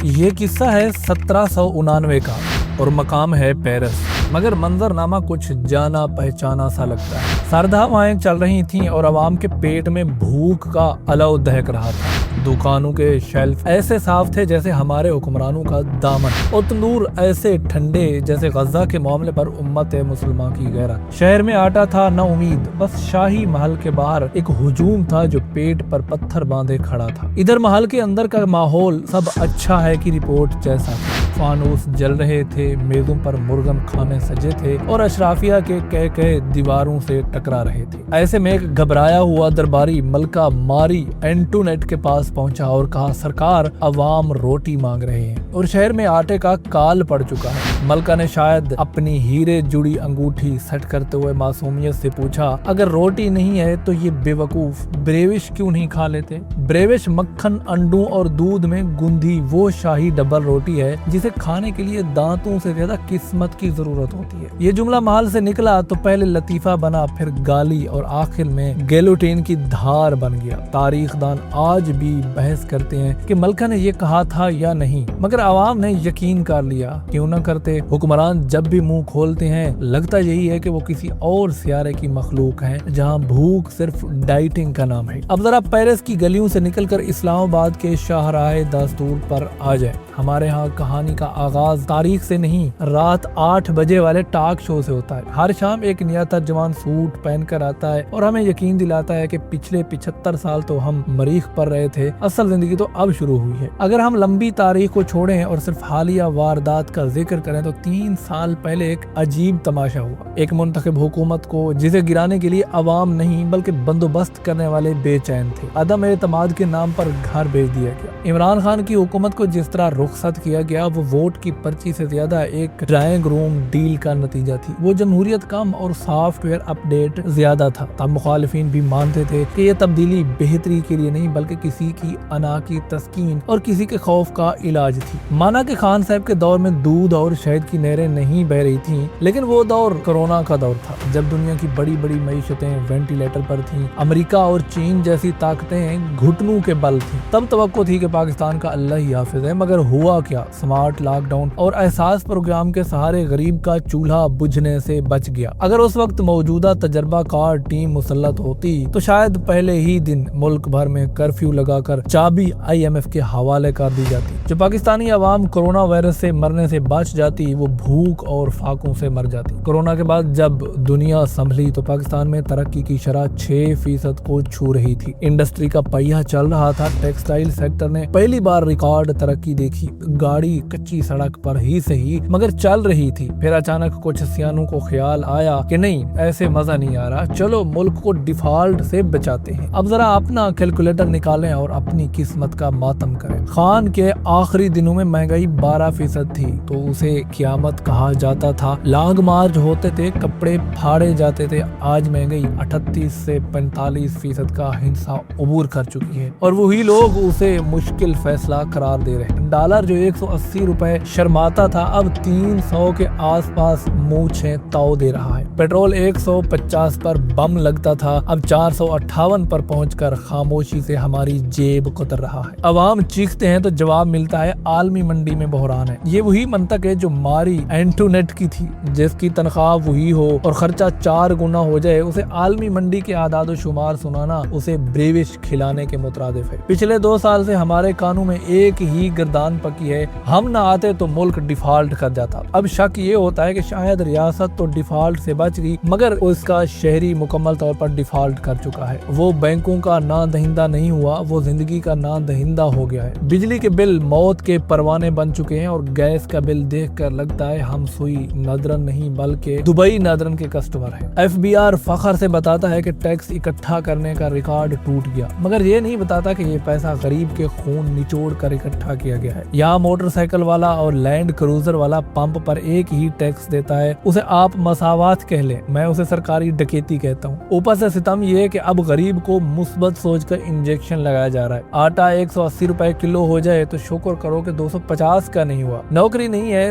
یہ قصہ ہے 1799 کا اور مقام ہے پیرس، مگر منظرنامہ کچھ جانا پہچانا سا لگتا ہے۔ سرد ہوائیں چل رہی تھیں اور عوام کے پیٹ میں بھوک کا الو دہک رہا تھا۔ دکانوں کے شیلف ایسے صاف تھے جیسے ہمارے حکمرانوں کا دامن، اور تندور ایسے ٹھنڈے جیسے غزہ کے معاملے پر امت مسلمان کی غیرت۔ شہر میں آٹا تھا نہ امید، بس شاہی محل کے باہر ایک ہجوم تھا جو پیٹ پر پتھر باندھے کھڑا تھا۔ ادھر محل کے اندر کا ماحول سب اچھا ہے کی رپورٹ جیسا تھا۔ فانوس جل رہے تھے، میزوں پر مرغن کھانے سجے تھے اور اشرافیہ کے کہہ دیواروں سے ٹکرا رہے تھے۔ ایسے میں ایک گھبرایا ہوا درباری ملکہ ماری اینٹونیٹ کے پاس پہنچا اور کہا، سرکار عوام روٹی مانگ رہے ہیں اور شہر میں آٹے کا کال پڑ چکا ہے۔ ملکہ نے شاید اپنی ہیرے جڑی انگوٹھی سیٹ کرتے ہوئے معصومیت سے پوچھا، اگر روٹی نہیں ہے تو یہ بے وقوف بریوش کیوں نہیں کھا لیتے؟ بریوش مکھن، انڈوں اور دودھ میں گندھی وہ شاہی ڈبل روٹی ہے جسے کھانے کے لیے دانتوں سے زیادہ قسمت کی ضرورت ہوتی ہے۔ یہ جملہ محل سے نکلا تو پہلے لطیفہ بنا، پھر گالی اور آخر میں گیلوٹین کی دھار بن گیا۔ تاریخ دان آج بھی بحث کرتے ہیں کہ ملکہ نے یہ کہا تھا یا نہیں، مگر عوام نے یقین کر لیا۔ کیوں نہ کرتے؟ حکمران جب بھی منہ کھولتے ہیں لگتا یہی ہے کہ وہ کسی اور سیارے کی مخلوق ہیں جہاں بھوک صرف ڈائٹنگ کا نام ہے۔ اب ذرا پیرس کی گلیوں سے نکل کر اسلام آباد کے شاہراہ دستور پر آ جائے۔ ہمارے ہاں کہانی کا آغاز تاریخ سے نہیں، رات 8 بجے والے ٹاک شو سے ہوتا ہے۔ ہر شام ایک نیا ترجمان سوٹ پہن کر آتا ہے اور ہمیں یقین دلاتا ہے کہ پچھلے 75 سال تو ہم مریخ پر رہے تھے، اصل زندگی تو اب شروع ہوئی ہے۔ اگر ہم لمبی تاریخ کو چھوڑیں اور صرف حالیہ واردات کا ذکر کریں تو 3 سال پہلے ایک عجیب تماشا ہوا۔ ایک منتخب حکومت کو جسے گرانے کے لیے عوام نہیں بلکہ بندوبست کرنے والے بے چین تھے، عدم اعتماد کے نام پر گھر بھیج دیا گیا۔ عمران خان کی حکومت کو جس طرح رخصت کیا گیا وہ ووٹ کی پرچی سے زیادہ ایک ڈرائنگ روم ڈیل کا نتیجہ تھی۔ وہ جمہوریت کم اور سافٹ ویئر اپ ڈیٹ زیادہ تھا۔ تب مخالفین بھی مانتے تھے کہ یہ تبدیلی بہتری کے لیے نہیں بلکہ کسی کی انا کی تسکین اور کسی کے خوف کا علاج تھی۔ مانا کہ خان صاحب کے دور میں دودھ اور شہد کی نہریں نہیں بہ رہی تھیں، لیکن وہ دور کرونا کا دور تھا جب دنیا کی بڑی بڑی معیشتیں وینٹیلیٹر پر تھیں، امریکہ اور چین جیسی طاقتیں گھٹنوں کے بل تھیں۔ تب توقع تھی کہ پاکستان کا اللہ ہی حافظ ہے، مگر ہوا کیا؟ سمارٹ لاک ڈاؤن اور احساس پروگرام کے سہارے غریب کا چولہا بجھنے سے بچ گیا۔ اگر اس وقت موجودہ تجربہ کار ٹیم مسلط ہوتی تو شاید پہلے ہی دن ملک بھر میں کرفیو لگا کر چابی IMF کے حوالے کر دی جاتی۔ جو پاکستانی عوام کورونا وائرس سے مرنے سے بچ جاتی وہ بھوک اور فاقوں سے مر جاتی۔ کورونا کے بعد جب دنیا سنبھلی تو پاکستان میں ترقی کی شرح 6% کو چھو رہی تھی۔ انڈسٹری کا پہیہ چل رہا تھا، ٹیکسٹائل سیکٹر نے پہلی بار ریکارڈ ترقی دیکھی، گاڑی کچی سڑک پر ہی صحیح مگر چل رہی تھی۔ پھر اچانک کچھ سیانوں کو خیال آیا کہ نہیں، ایسے مزہ نہیں آ رہا، چلو ملک کو ڈیفالٹ سے بچاتے ہیں۔ اب ذرا اپنا کیلکولیٹر نکالیں اور اپنی قسمت کا ماتم کریں۔ خان کے آخری دنوں میں مہنگائی 12% تھی تو اسے قیامت کہا جاتا تھا، لاگ مارچ ہوتے تھے، کپڑے پھاڑے جاتے تھے۔ آج مہنگائی 38 سے 45% کا ہنسا عبور کر چکی ہے اور وہی لوگ اسے مشکل فیصلہ قرار دے رہے ہیں۔ ڈالر جو 180 روپے شرماتا تھا اب 300 کے آس پاس مونچھیں تاؤ دے رہا ہے۔ پیٹرول 150 پر بم لگتا تھا اب 458 پر پہنچ کر خاموشی سے ہماری جیب قطر رہا ہے۔ عوام چیختے ہیں تو جواب ملتا ہے عالمی منڈی میں بحران ہے۔ یہ وہی منطق ہے جو ماری اینٹونیٹ کی تھی، جس کی تنخواہ وہی ہو اور خرچہ 4 گنا ہو جائے، اسے عالمی منڈی کے اعداد و شمار سنانا اسے بریوش کھلانے کے مترادف ہے۔ پچھلے 2 سال سے ہمارے کانوں میں ایک ہی گردان پکی ہے، ہم نہ آتے تو ملک ڈیفالٹ کر جاتا۔ اب شک یہ ہوتا ہے کہ شاید ریاست تو ڈیفالٹ سے بچ گئی مگر اس کا شہری مکمل طور پر ڈیفالٹ کر چکا ہے۔ وہ بینکوں کا نہ دہندہ نہیں ہوا، وہ زندگی کا نہ دہندہ ہو گیا ہے۔ بجلی کے بل موت کے پروانے بن چکے ہیں اور گیس کا بل دیکھ کر لگتا ہے ہم سوئی نادرن نہیں بلکہ دبئی نادرن کے کسٹمر ہیں۔ FBR فخر سے بتاتا ہے کہ ٹیکس اکٹھا کرنے کا ریکارڈ ٹوٹ گیا، مگر یہ نہیں بتاتا کہ یہ پیسہ غریب کے خون نچوڑ کر اکٹھا کیا گیا ہے۔ یہاں موٹر سائیکل والا اور لینڈ کروزر والا پمپ پر ایک ہی ٹیکس دیتا ہے، اسے آپ مساوات کہہ لیں، میں اسے سرکاری ڈکیتی کہتا ہوں۔ اوپر سے ستم یہ کہ اب غریب کو مثبت سوچ کر انجیکشن لگایا جا رہا ہے۔ آٹا 180 روپے کلو ہو جائے تو شکر کرو کہ 250 کا نہیں ہوا۔ نوکری نہیں ہے